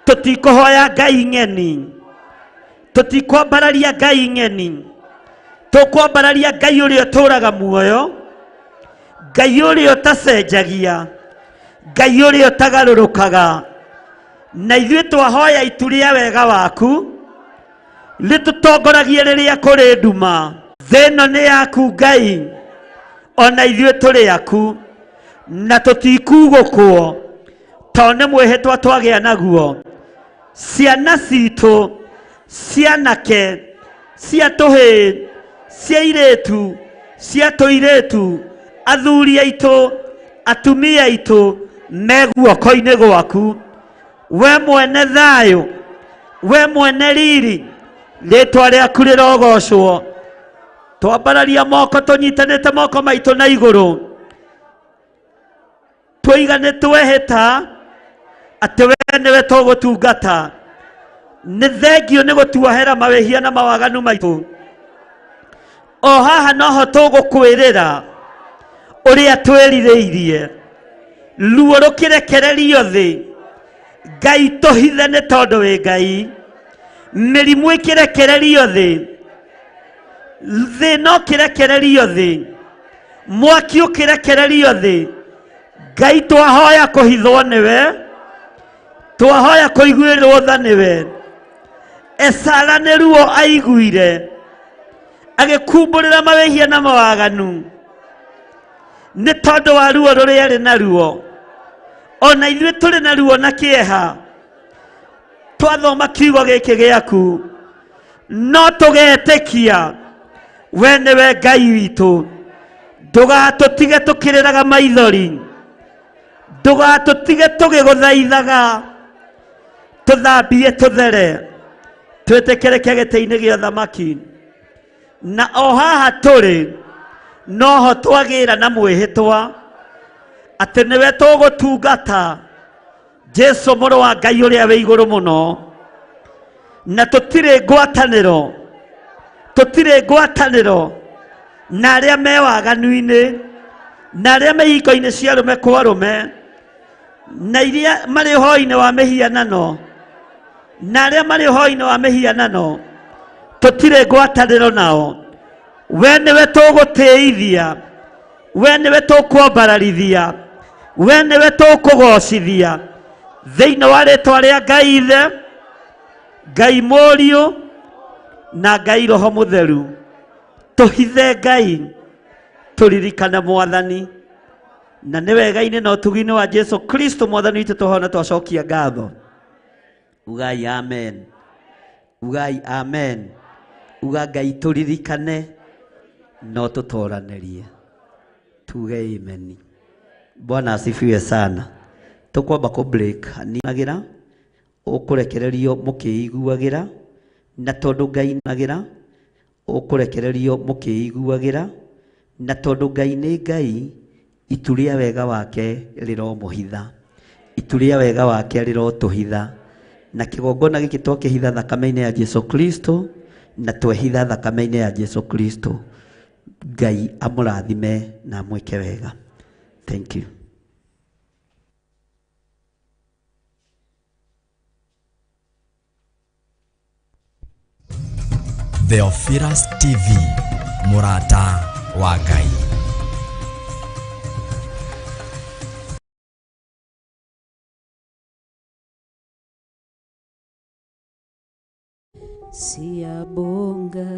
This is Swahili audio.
tutikohoya ngai ng'eni, tutikwambararia ngai ng'eni, tukwambararia ngai uria turaga muoyo, ngai uria tacenjagia, ngai uria tagarurukaga. Na ithuĩ twahoya itu rĩa wega waku rĩtũtongoragie rĩrĩa kũrĩ nduma. Thĩ ĩno nĩ yaku Ngai, ona ithuĩ tũrĩ aku, na tũtikugũkwo tondũ nĩ mwĩhĩtwa twagĩa naguo. Ciana citũ, cianake, cia tũhĩĩ, cia airĩtu, cia tũirĩtu, athuri aitũ, atumia aitũ, me guoko-inĩ gwaku. We mwene thayũ, we mwene riri, rĩtwa rĩaku rĩrogocwo. Twambararia moko, tũnyitanĩte moko maitũ na igũrũ, tũigane twehĩta atĩ we nĩwe tũgũtungata. Nĩ thengio nĩ gũtuohera mawĩhia na mawaganu maitũ. O haha noho tũgũkwĩrĩra ũrĩa twĩrirĩirie. Ruo rũkĩrekererio thĩ, Ngai tũhithe nĩ tondũ wĩ Ngai. Mĩrimũ ĩkĩrekererio thĩ, thĩna ũkĩrekererio thĩ, mwaki ũkĩrekererio thĩ, Ngai twahoya kũhithwo nĩwe, twahoya kũiguĩrwo tha nĩwe. Esara nĩ ruo aiguire, agĩkumbũrĩra mawĩhia na mawaganu, nĩ tondũ wa ruo rũrĩa arĩ naruo. Ona ithuĩ tũrĩ na ruo na kĩeha, twathoma kiugo gĩkĩ gĩaku, no tũgetĩkia we nĩwe Ngai witũ. Ndũgatũtige tũkĩrĩraga maithori, ndũgatũtige tũgĩgũthaithaga. Tũthambie tũthere, twĩtĩkĩrĩke gĩtĩ-inĩ gĩa ũthamaki. Na o haha tũrĩ noho twagĩra na mwĩhĩtwa atĩ nĩwe tũgũtungata Jesu mũrũ wa Ngai ũrĩa wĩ igũrũ mũno. Na tũtirĩ ngwatanĩro na arĩa me waganu-inĩ, na arĩa me ihingo-inĩ cia arũme kwa arũme, na iria marĩ ũhoi-inĩ wa mĩhianano, na arĩa marĩ ũhoi-inĩ wa mĩhianano. Tũtirĩ ngwatanĩro nao. We nĩwe tũgũtĩithia, we nĩwe tũkwambararithia, we nĩwe tũkũgocithia thĩinĩ wa rĩtwa rĩa Ngai Ithe, Ngai Mũriũ na Ngai Roho Mũtheru. Tũhithe Ngai, tũririkane Mwathani, na nĩ wega-inĩ na ũtugi-inĩ wa Jesu Kristo Mwathani witũ tũhona twacokia ngatho. Ugai amen, ugai amen. Uga Ngai tũririkane no tũtoranĩrie. Tuge amen. Bwana asifiwe sana. Tukwamba ku break agira ukurekererio mukiiguagira, na tondu Ngai nagira ukurekererio mukiiguagira, na tondu Ngai nĩ Ngai, itu rĩa wega wake rĩromuhitha, itu rĩa wega wake rĩrotuhitha. Na kĩgongona gĩkĩ twakĩhitha thakame-inĩ ya Jesu Kristo, na twehitha thakame-inĩ ya Jesu Kristo. Ngai amũrathime na mwĩke wega. Thank you. Theophilus TV, Murata wa Ngai. Siabonga